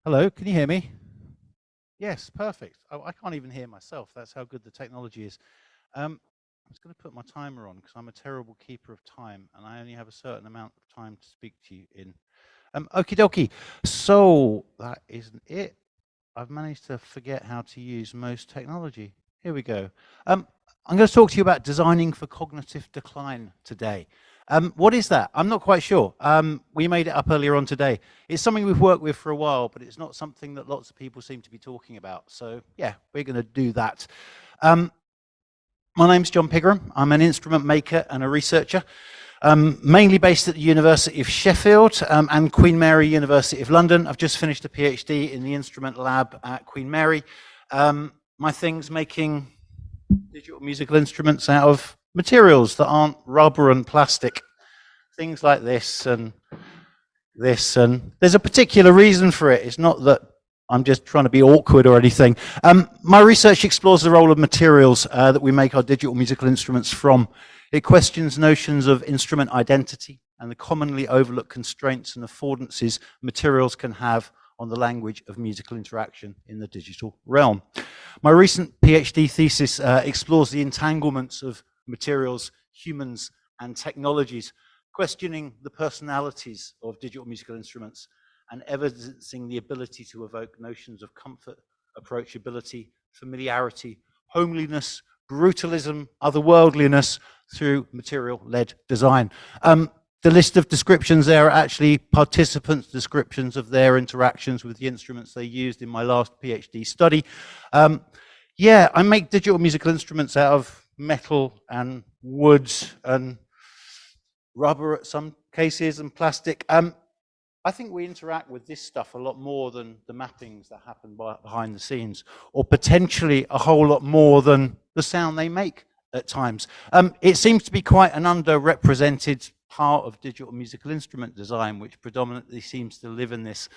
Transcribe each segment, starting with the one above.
Hello, can you hear me? Yes, perfect. Oh, I can't even hear myself. That's how good the technology is. I'm just going to put my timer on because I'm a terrible keeper of time and I only have a certain amount of time to speak to you in. Okie dokie. So that isn't it. I've managed to forget how to use most technology. Here we go. I'm going to talk to you about designing for cognitive decline today. What is that? I'm not quite sure. We made it up earlier on today. It's something we've worked with for a while, but it's not something that lots of people seem to be talking about. So yeah, we're going to do that. My name's Jon Pigrem. I'm an instrument maker and a researcher, mainly based at the University of Sheffield and Queen Mary University of London. I've just finished a PhD in the instrument lab at Queen Mary. My thing's making digital musical instruments out of materials that aren't rubber and plastic, things like this and this, and there's a particular reason for it. It's not that I'm just trying to be awkward or anything. My research explores the role of materials that we make our digital musical instruments from. It questions notions of instrument identity and the commonly overlooked constraints and affordances materials can have on the language of musical interaction in the digital realm. My recent PhD thesis explores the entanglements of materials, humans, and technologies, questioning the personalities of digital musical instruments and evidencing the ability to evoke notions of comfort, approachability, familiarity, homeliness, brutalism, otherworldliness through material-led design. The list of descriptions there are actually participants' descriptions of their interactions with the instruments they used in my last PhD study. Yeah, I make digital musical instruments out of metal and wood and rubber at some cases and plastic. I think we interact with this stuff a lot more than the mappings that happen behind the scenes, or potentially a whole lot more than the sound they make at times. It seems to be quite an underrepresented part of digital musical instrument design, which predominantly seems to live in this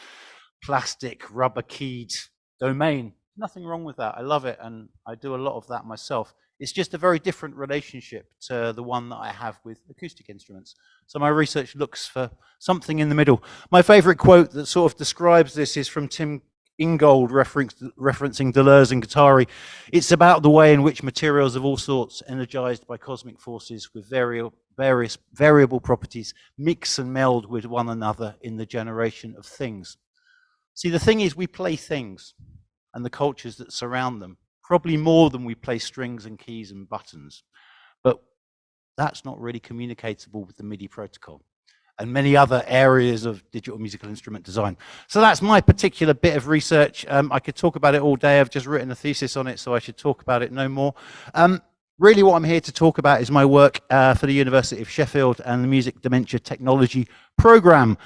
plastic, rubber-keyed domain. Nothing wrong with that. I love it, and I do a lot of that myself. It's just a very different relationship to the one that I have with acoustic instruments. So my research looks for something in the middle. My favorite quote that sort of describes this is from Tim Ingold, referencing Deleuze and Guattari. It's about the way in which materials of all sorts, energized by cosmic forces with various variable properties, mix and meld with one another in the generation of things. See, the thing is, we play things and the cultures that surround them, probably more than we play strings and keys and buttons. But that's not really communicatable with the MIDI protocol and many other areas of digital musical instrument design. So that's my particular bit of research. I could talk about it all day. I've just written a thesis on it, so I should talk about it no more. Really what I'm here to talk about is my work for the University of Sheffield and the Music Dementia Technology program.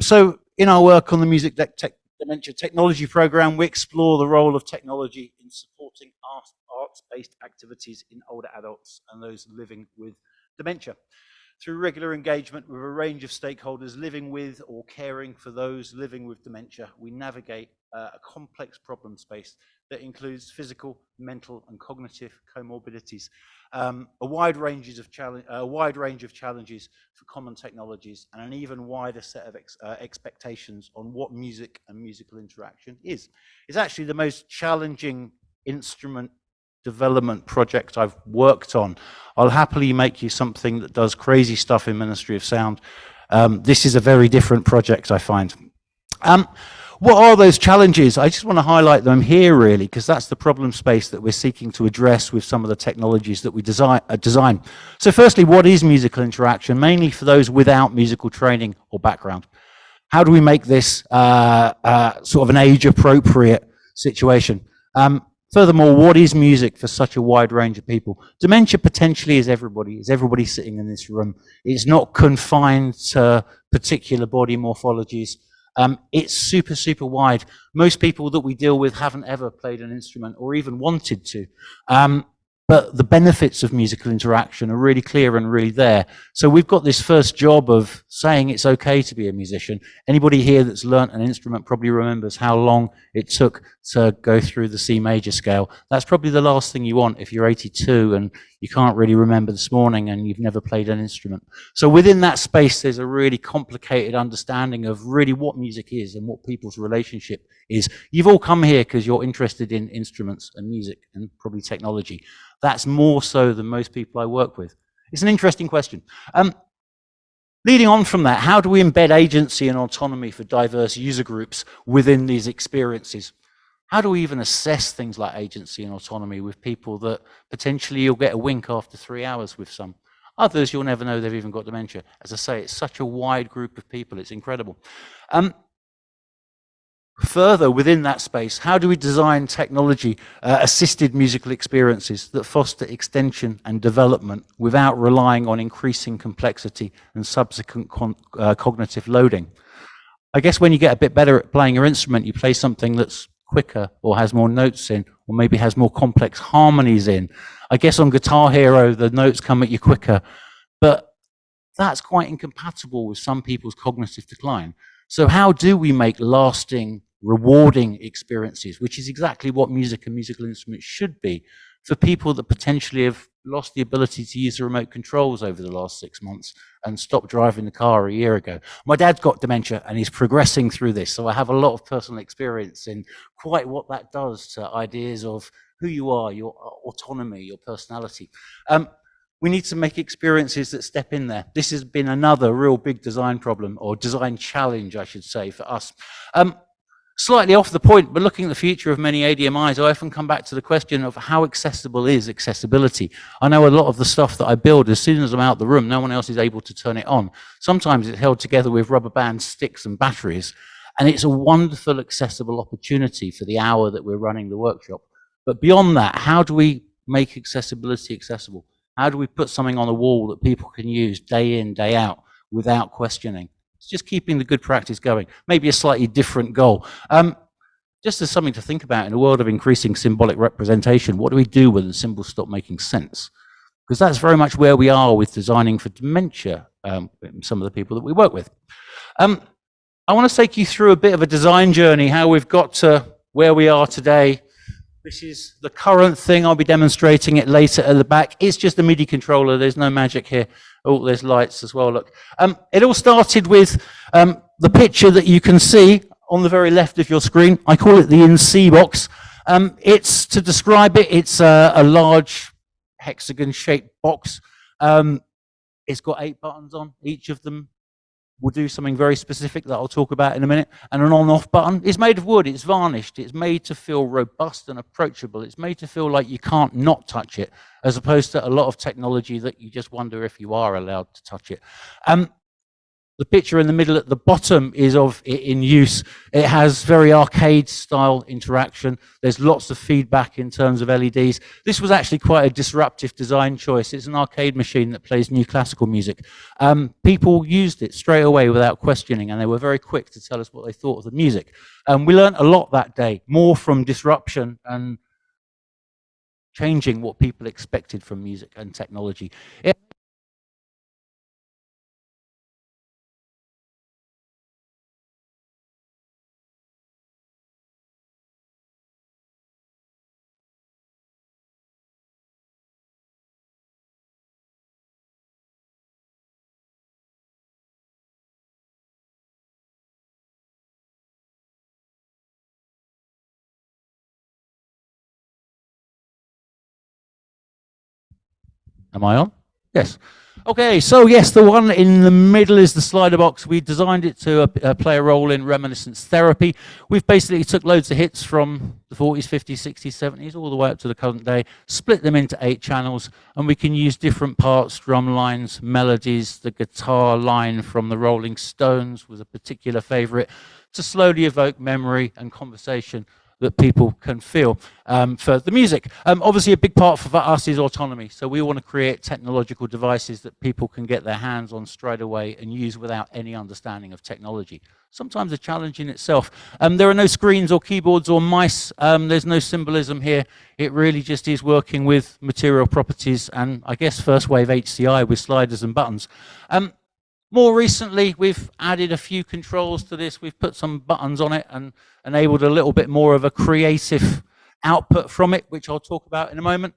So in our work on the Music Dementia Technology program, we explore the role of technology in supporting arts-based activities in older adults and those living with dementia. Through regular engagement with a range of stakeholders living with or caring for those living with dementia, we navigate a complex problem space that includes physical, mental, and cognitive comorbidities, a wide range of challenges for common technologies, and an even wider set of expectations on what music and musical interaction is. It's actually the most challenging instrument development project I've worked on. I'll happily make you something that does crazy stuff in Ministry of Sound. This is a very different project, I find. What are those challenges? I just want to highlight them here, really, because that's the problem space that we're seeking to address with some of the technologies that we design. So firstly, what is musical interaction? Mainly for those without musical training or background. How do we make this sort of an age-appropriate situation? Furthermore, what is music for such a wide range of people? Dementia potentially is everybody sitting in this room. It's not confined to particular body morphologies. It's super, super wide. Most people that we deal with haven't ever played an instrument or even wanted to. but the benefits of musical interaction are really clear and really there. So we've got this first job of saying it's okay to be a musician. Anybody here that's learnt an instrument probably remembers how long it took to go through the C major scale. That's probably the last thing you want if you're 82 and you can't really remember this morning and you've never played an instrument. So within that space, there's a really complicated understanding of really what music is and what people's relationship is. You've all come here because you're interested in instruments and music and probably technology. That's more so than most people I work with. It's an interesting question. Leading on from that, how do we embed agency and autonomy for diverse user groups within these experiences? How do we even assess things like agency and autonomy with people that potentially you'll get a wink after 3 hours with some? Others, you'll never know they've even got dementia. As I say, it's such a wide group of people, it's incredible. Further, within that space, how do we design technology-assisted musical experiences that foster extension and development without relying on increasing complexity and subsequent cognitive loading? I guess when you get a bit better at playing your instrument, you play something that's quicker or has more notes in, or maybe has more complex harmonies in. I guess on Guitar Hero, the notes come at you quicker, but that's quite incompatible with some people's cognitive decline. So how do we make lasting, rewarding experiences, which is exactly what music and musical instruments should be, for people that potentially have lost the ability to use the remote controls over the last 6 months and stopped driving the car a year ago. My dad's got dementia and he's progressing through this, so I have a lot of personal experience in quite what that does to ideas of who you are, your autonomy, your personality. We need to make experiences that step in there. This has been another real big design problem, or design challenge, I should say, for us. Slightly off the point, but looking at the future of many ADMIs, I often come back to the question of how accessible is accessibility. I know a lot of the stuff that I build, as soon as I'm out the room, no one else is able to turn it on. Sometimes it's held together with rubber bands, sticks, and batteries, and it's a wonderful accessible opportunity for the hour that we're running the workshop. But beyond that, how do we make accessibility accessible? How do we put something on the wall that people can use day in, day out without questioning? It's just keeping the good practice going. Maybe a slightly different goal. Just as something to think about in a world of increasing symbolic representation, what do we do when the symbols stop making sense? Because that's very much where we are with designing for dementia, some of the people that we work with. I want to take you through a bit of a design journey, how we've got to where we are today. This is the current thing. I'll be demonstrating it later at the back. It's just a MIDI controller. There's no magic here. Oh, there's lights as well, look. It all started with the picture that you can see on the very left of your screen. I call it the in-C box. It's, to describe it, it's a large hexagon-shaped box. It's got 8 buttons on. Each of them will do something very specific that I'll talk about in a minute. And an on-off button. It's made of wood, it's varnished, it's made to feel robust and approachable. It's made to feel like you can't not touch it, as opposed to a lot of technology that you just wonder if you are allowed to touch it. The picture in the middle at the bottom is of it in use. It has very arcade-style interaction. There's lots of feedback in terms of LEDs. This was actually quite a disruptive design choice. It's an arcade machine that plays new classical music. People used it straight away without questioning, and they were very quick to tell us what they thought of the music. We learned a lot that day, more from disruption and changing what people expected from music and technology. Am I on? Yes. Okay, so yes, the one in the middle is the slider box. We designed it to play a role in reminiscence therapy. We've basically took loads of hits from the 40s, 50s, 60s, 70s, all the way up to the current day, split them into 8 channels, and we can use different parts, drum lines, melodies. The guitar line from the Rolling Stones was a particular favorite, to slowly evoke memory and conversation that people can feel for the music. Obviously, a big part for us is autonomy. So we want to create technological devices that people can get their hands on straight away and use without any understanding of technology. Sometimes a challenge in itself. There are no screens or keyboards or mice. There's no symbolism here. It really just is working with material properties and, I guess, first wave HCI with sliders and buttons. More recently, we've added a few controls to this. We've put some buttons on it and enabled a little bit more of a creative output from it, which I'll talk about in a moment.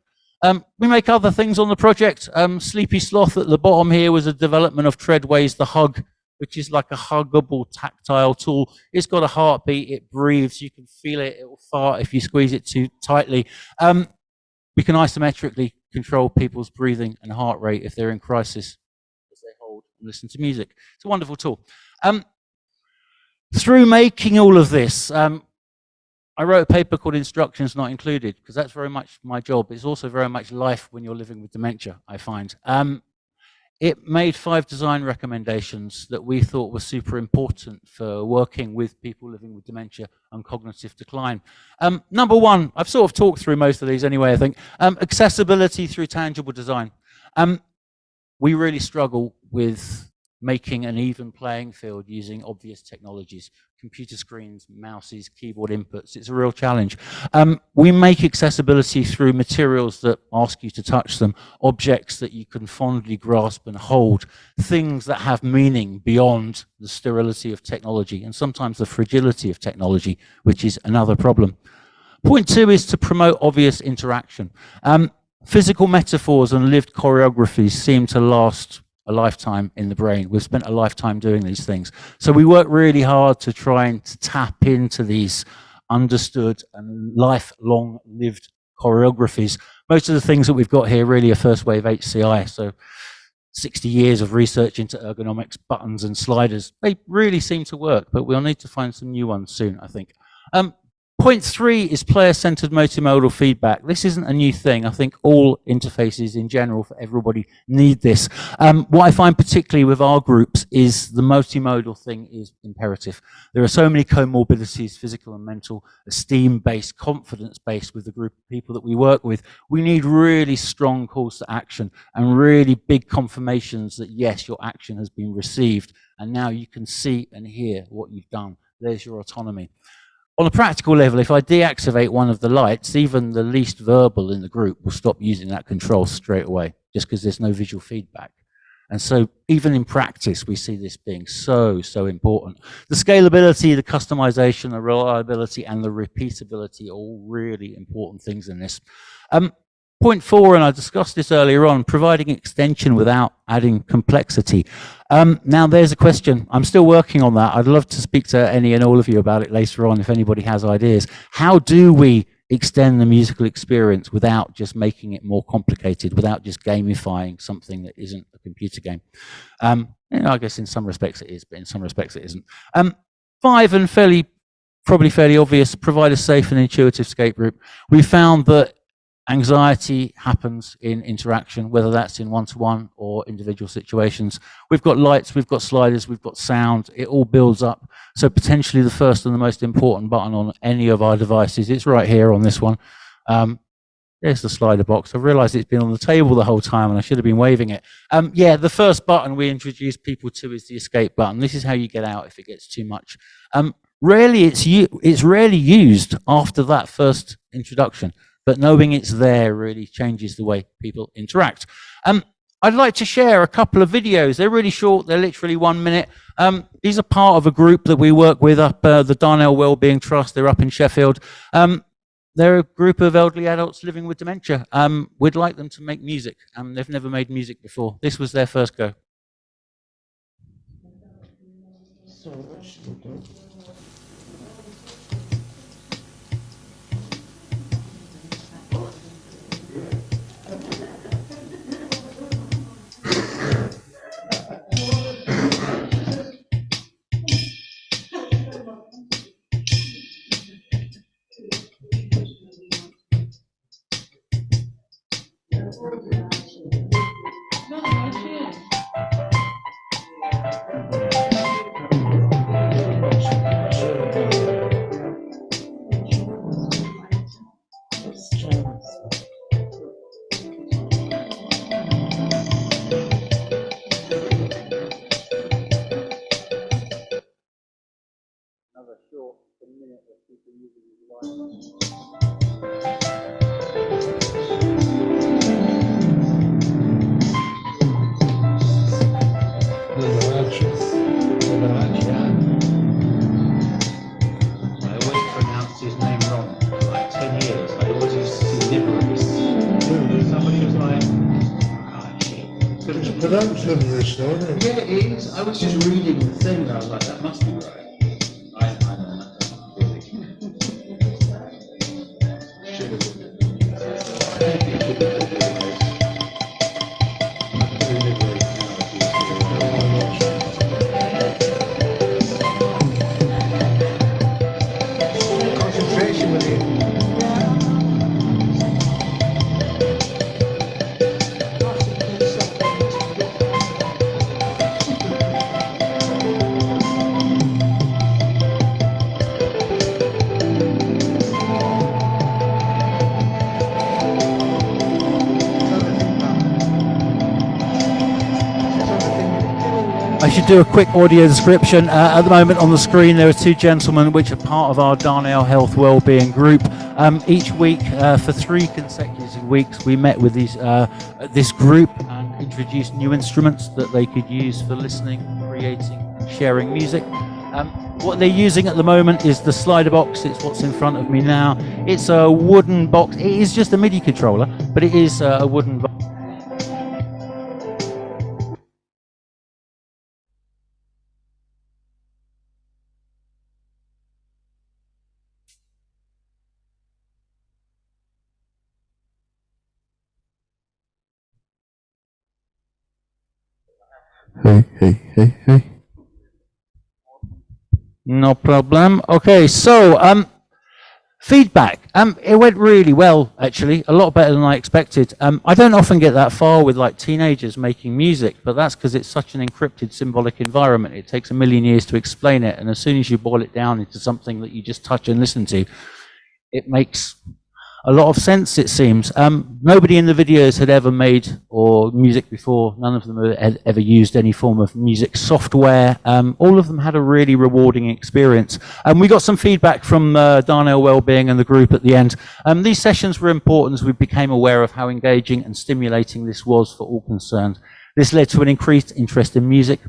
We make other things on the project. Sleepy Sloth at the bottom here was a development of Treadway's The Hug, which is like a huggable tactile tool. It's got a heartbeat, it breathes, you can feel it, it will fart if you squeeze it too tightly. We can isometrically control people's breathing and heart rate if they're in crisis as they hold and listen to music. It's a wonderful tool. Through making all of this, I wrote a paper called Instructions Not Included, because that's very much my job. It's also very much life when you're living with dementia, I find. It made 5 design recommendations that we thought were super important for working with people living with dementia and cognitive decline. Number 1, I've sort of talked through most of these anyway, I think. Accessibility through tangible design. We really struggle with making an even playing field using obvious technologies, computer screens, mouses, keyboard inputs. It's a real challenge. We make accessibility through materials that ask you to touch them, objects that you can fondly grasp and hold, things that have meaning beyond the sterility of technology and sometimes the fragility of technology, which is another problem. Point 2 is to promote obvious interaction. Physical metaphors and lived choreographies seem to last a lifetime in the brain. We've spent a lifetime doing these things. So we work really hard to try and tap into these understood and lifelong lived choreographies. Most of the things that we've got here really are first wave HCI. So 60 years of research into ergonomics, buttons and sliders. They really seem to work, but we'll need to find some new ones soon, I think. Point 3 is player-centered multimodal feedback. This isn't a new thing. I think all interfaces in general for everybody need this. What I find particularly with our groups is the multimodal thing is imperative. There are so many comorbidities, physical and mental, esteem-based, confidence-based with the group of people that we work with. We need really strong calls to action and really big confirmations that yes, your action has been received and now you can see and hear what you've done. There's your autonomy. On a practical level, if I deactivate one of the lights, even the least verbal in the group will stop using that control straight away, just because there's no visual feedback. And so even in practice, we see this being so, so important. The scalability, the customization, the reliability, and the repeatability are all really important things in this. Point 4, and I discussed this earlier on, providing extension without adding complexity. Now there's a question. I'm still working on that. I'd love to speak to any and all of you about it later on if anybody has ideas. How do we extend the musical experience without just making it more complicated, without just gamifying something that isn't a computer game? I guess in some respects it is, but in some respects it isn't. 5, and probably fairly obvious, provide a safe and intuitive escape route. We found that anxiety happens in interaction, whether that's in one-to-one or individual situations. We've got lights, we've got sliders, we've got sound. It all builds up. So potentially the first and the most important button on any of our devices, it's right here on this one. There's the slider box. I've realized it's been on the table the whole time and I should have been waving it. Yeah, the first button we introduce people to is the escape button. This is how you get out if it gets too much. Rarely it's rarely used after that first introduction. But knowing it's there really changes the way people interact. I'd like to share a couple of videos. They're really short. They're literally 1 minute. These are part of a group that we work with up the Darnell Wellbeing Trust. They're up in Sheffield. They're a group of elderly adults living with dementia. We'd like them to make music. They've never made music before. This was their first go. So what should we do? Yeah, it is. I was just reading the thing and I was like, that must be right. I know nothing, really. Concentration with it. I should do a quick audio description. At the moment on the screen there are two gentlemen which are part of our Darnell Health Wellbeing group. Each week for 3 consecutive weeks we met with this group and introduced new instruments that they could use for listening, creating, sharing music. What they're using at the moment is the slider box. It's what's in front of me now. It's a wooden box. It is just a MIDI controller, but it is a wooden box. Hey. No problem. Okay, so feedback. It went really well, actually, a lot better than I expected. I don't often get that far with like teenagers making music, but that's because it's such an encrypted symbolic environment. It takes a million years to explain it, and as soon as you boil it down into something that you just touch and listen to, it makes a lot of sense, it seems. Nobody in the videos had ever made or music before. None of them had ever used any form of music software. All of them had a really rewarding experience. We got some feedback from Darnell Wellbeing and the group at the end. These sessions were important as we became aware of how engaging and stimulating this was for all concerned. This led to an increased interest in music,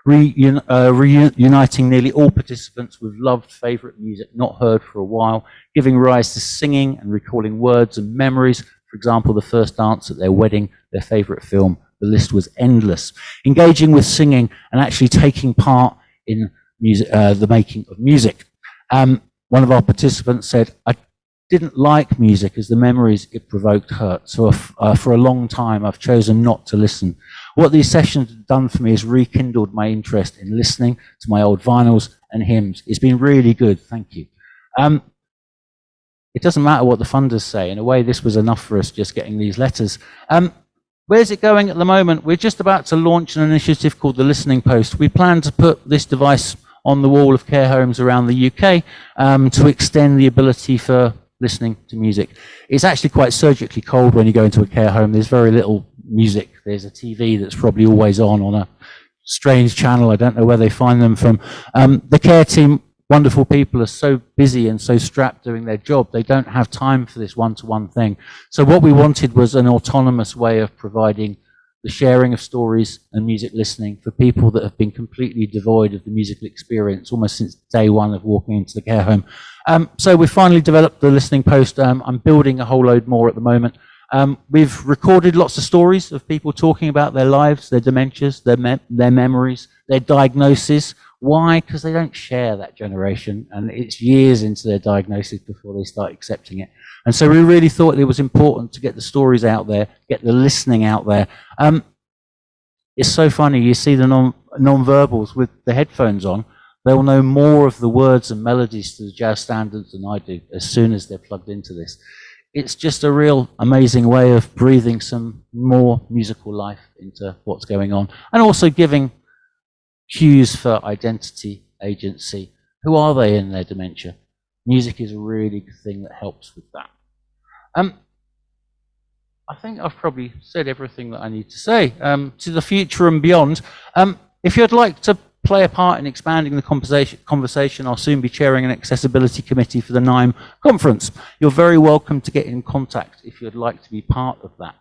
reuniting nearly all participants with loved favourite music not heard for a while, giving rise to singing and recalling words and memories. For example, the first dance at their wedding, their favourite film. The list was endless. Engaging with singing and actually taking part in music, the making of music. One of our participants said, I didn't like music as the memories it provoked hurt. So for a long time, I've chosen not to listen. What these sessions have done for me is rekindled my interest in listening to my old vinyls and hymns. It's been really good, thank you. It doesn't matter what the funders say. In a way, this was enough for us just getting these letters. Where's it going at the moment? We're just about to launch an initiative called the Listening Post. We plan to put this device on the wall of care homes around the UK to extend the ability for listening to music. It's actually quite surgically cold when you go into a care home. There's very little music. There's a TV that's probably always on a strange channel. I don't know where they find them from. The care team, wonderful people, are so busy and so strapped doing their job, they don't have time for this one-to-one thing. So what we wanted was an autonomous way of providing the sharing of stories and music listening for people that have been completely devoid of the musical experience almost since day one of walking into the care home. So we finally developed the Listening Post. I'm building a whole load more at the moment. We've recorded lots of stories of people talking about their lives, their dementias, their memories, their diagnoses. Why? Because they don't share that generation, and it's years into their diagnosis before they start accepting it. And so we really thought it was important to get the stories out there, get the listening out there. It's so funny, you see the non-verbals with the headphones on, they'll know more of the words and melodies to the jazz standards than I do as soon as they're plugged into this. It's just a real amazing way of breathing some more musical life into what's going on, and also giving cues for identity, agency. Who are they in their dementia? Music is a really good thing that helps with that. I think I've probably said everything that I need to say. To the future and beyond, if you'd like to play a part in expanding the conversation, I'll soon be chairing an accessibility committee for the NIME conference. You're very welcome to get in contact if you'd like to be part of that.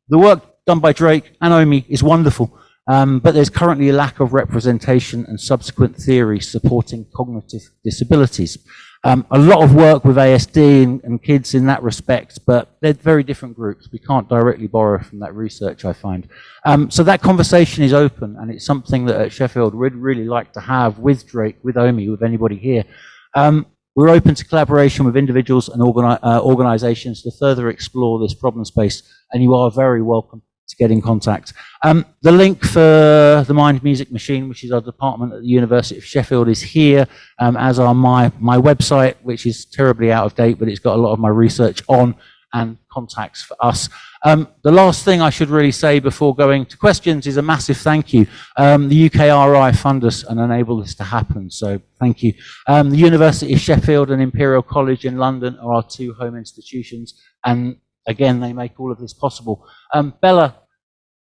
The work done by Drake and Omi is wonderful, but there's currently a lack of representation and subsequent theory supporting cognitive disabilities. A lot of work with ASD and kids in that respect, but they're very different groups. We can't directly borrow from that research, I find. So that conversation is open, and it's something that at Sheffield we'd really like to have with Drake, with Omi, with anybody here. We're open to collaboration with individuals and organisations to further explore this problem space, and you are very welcome to get in contact. The link for the Mind Music Machine, which is our department at the University of Sheffield, is here, as are my website, which is terribly out of date, but it's got a lot of my research on and contacts for us. The last thing I should really say before going to questions is a massive thank you. The UKRI fund us and enable this to happen, so thank you. The University of Sheffield and Imperial College in London are our two home institutions, and again, they make all of this possible. Bella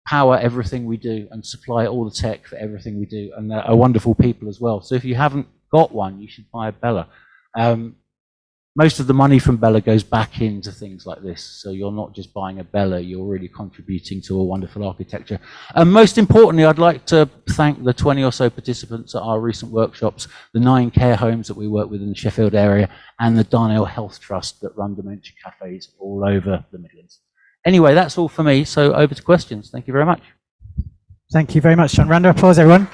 power everything we do and supply all the tech for everything we do, and they're wonderful people as well. So if you haven't got one, you should buy a Bella. Most of the money from Bella goes back into things like this, so you're not just buying a Bella, you're really contributing to a wonderful architecture. And most importantly, I'd like to thank the 20 or so participants at our recent workshops, the 9 care homes that we work with in the Sheffield area, and the Darnell Health Trust that run dementia cafes all over the Midlands. Anyway, that's all for me, so over to questions. Thank you very much. Thank you very much, Jon. Round of applause, everyone.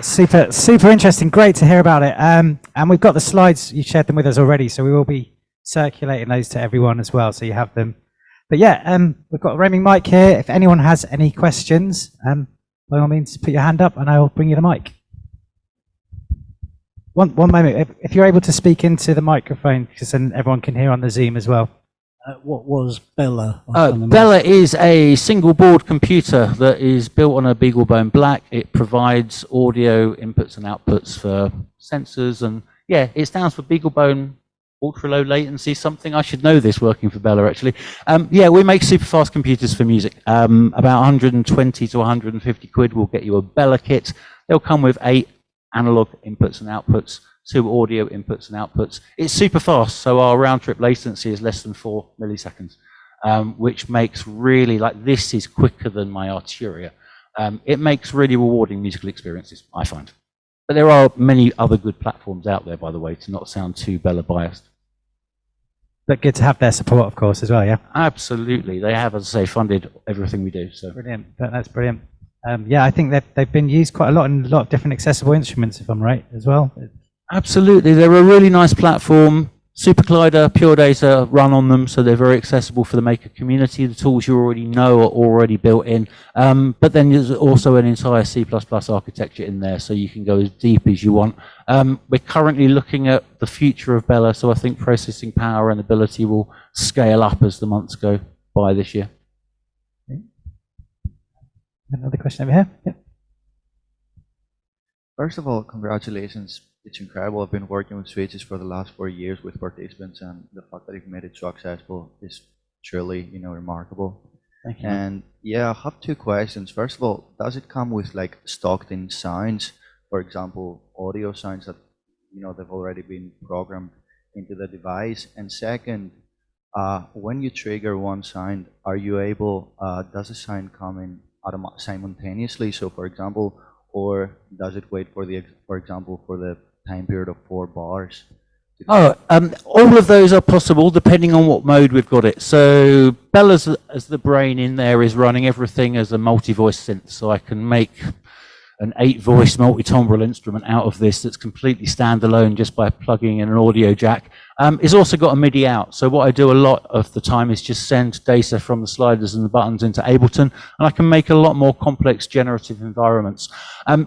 Super interesting. Great to hear about it. And we've got the slides. You shared them with us already, so we will be circulating those to everyone as well, so you have them. But yeah, we've got a roaming mic here. If anyone has any questions, by all means, put your hand up and I'll bring you the mic. One moment. If you're able to speak into the microphone, because then everyone can hear on the Zoom as well. What was Bella? Bella is a single board computer that is built on a BeagleBone Black. It provides audio inputs and outputs for sensors, and yeah, it stands for BeagleBone ultra low latency something. I should know this working for Bella actually. Yeah, we make super fast computers for music. About 120 to 150 quid will get you a Bella kit. They'll come with 8 analog inputs and outputs, 2 audio inputs and outputs. It's super fast, so our round trip latency is less than 4 milliseconds, which makes really, like, this is quicker than my Arturia. It makes really rewarding musical experiences, I find. But there are many other good platforms out there, by the way, to not sound too Bella biased. But good to have their support, of course, as well, yeah? Absolutely. They have, as I say, funded everything we do. So brilliant. That's brilliant. Yeah, I think they've been used quite a lot in a lot of different accessible instruments, if I'm right, as well. Absolutely. They're a really nice platform. SuperCollider, Pure Data run on them, so they're very accessible for the maker community. The tools you already know are already built in. But then there's also an entire C++ architecture in there, so you can go as deep as you want. We're currently looking at the future of Bella, so I think processing power and ability will scale up as the months go by this year. Another question over here. Yeah. First of all, congratulations. It's incredible. I've been working with switches for the last 4 years with participants, and the fact that you've made it so accessible is truly, remarkable. Thank you. And yeah, I have 2 questions. First of all, does it come with like stocked-in sounds, for example, audio sounds that they've already been programmed into the device? And second, when you trigger one sound, are you able? Does the sound come in simultaneously? So, for example, or does it wait for example, for the time period of 4 bars? All of those are possible depending on what mode we've got it. So Bella's, as the brain in there, is running everything as a multi-voice synth, so I can make an 8-voice multi-timbral instrument out of this that's completely standalone just by plugging in an audio jack. It's also got a MIDI out, so what I do a lot of the time is just send data from the sliders and the buttons into Ableton, and I can make a lot more complex generative environments.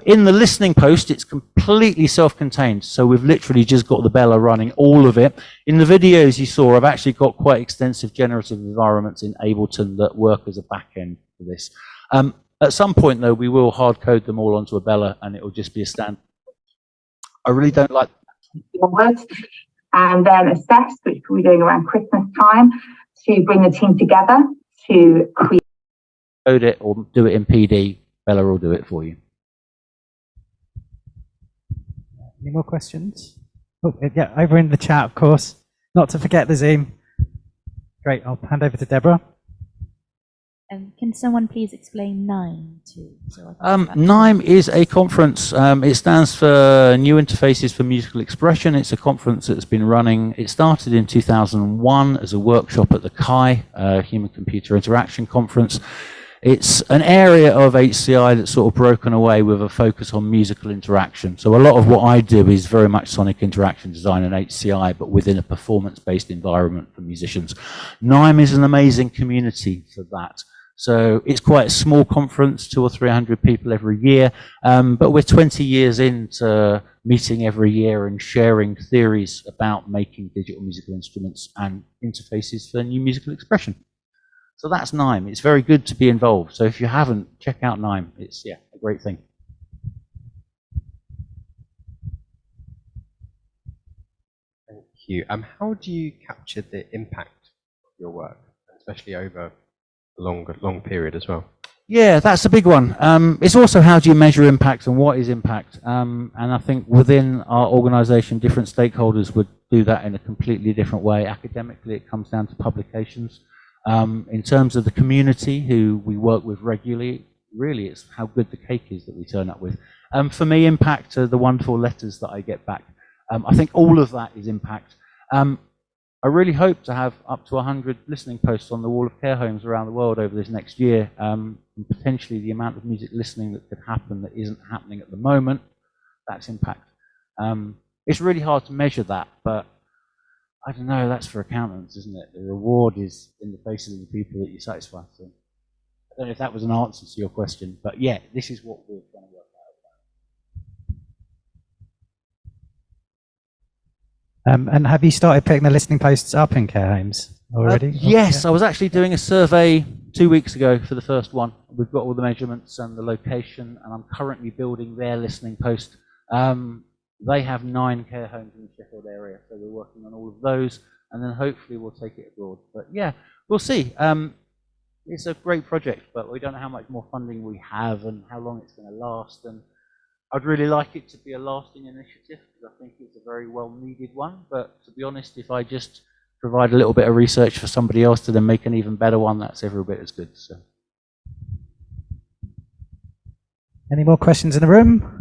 In the listening post, it's completely self-contained, so we've literally just got the Bella running all of it. In the videos you saw, I've actually got quite extensive generative environments in Ableton that work as a back-end for this. At some point, though, we will hard code them all onto a Bella, and it will just be a standard. I really don't like onwards, and then assess, which we're doing around Christmas time, to bring the team together to create code it or do it in PD, Bella will do it for you. Any more questions? Oh, yeah, over in the chat, of course. Not to forget the Zoom. Great, I'll hand over to Deborah. Can someone please explain NIME too? NIME is a conference. It stands for New Interfaces for Musical Expression. It's a conference that's been running. It started in 2001 as a workshop at the CHI, Human-Computer Interaction Conference. It's an area of HCI that's sort of broken away with a focus on musical interaction. So a lot of what I do is very much sonic interaction design and HCI, but within a performance-based environment for musicians. NIME is an amazing community for that. So it's quite a small conference, 200 or 300 people every year, but we're 20 years into meeting every year and sharing theories about making digital musical instruments and interfaces for new musical expression. So that's NIME. It's very good to be involved. So if you haven't, check out NIME. It's, yeah, a great thing. Thank you. How do you capture the impact of your work, especially over a long period as well? Yeah, that's a big one. It's also how do you measure impact and what is impact? And I think within our organization, different stakeholders would do that in a completely different way. Academically, it comes down to publications. In terms of the community who we work with regularly, really it's how good the cake is that we turn up with. For me, impact are the wonderful letters that I get back. I think all of that is impact. I really hope to have up to 100 listening posts on the wall of care homes around the world over this next year, and potentially the amount of music listening that could happen that isn't happening at the moment, that's impact. It's really hard to measure that, but I don't know, that's for accountants, isn't it? The reward is in the faces of the people that you satisfy. So I don't know if that was an answer to your question, but yeah, this is what we're trying to work out. And have you started putting the listening posts up in care homes already? Yes, I was actually doing a survey 2 weeks ago for the first one. We've got all the measurements and the location, and I'm currently building their listening post. They have 9 care homes in the Sheffield area, so we're working on all of those, and then hopefully we'll take it abroad. But yeah, we'll see. It's a great project, but we don't know how much more funding we have and how long it's going to last. And I'd really like it to be a lasting initiative, because I think it's a very well-needed one. But to be honest, if I just provide a little bit of research for somebody else to then make an even better one, that's every bit as good. So. Any more questions in the room?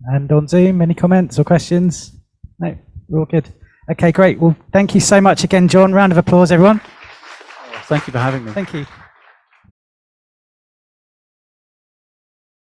And on Zoom, any comments or questions? No, we're all good. Okay, great. Well, thank you so much again, Jon. Round of applause, everyone. Thank you for having me. Thank you.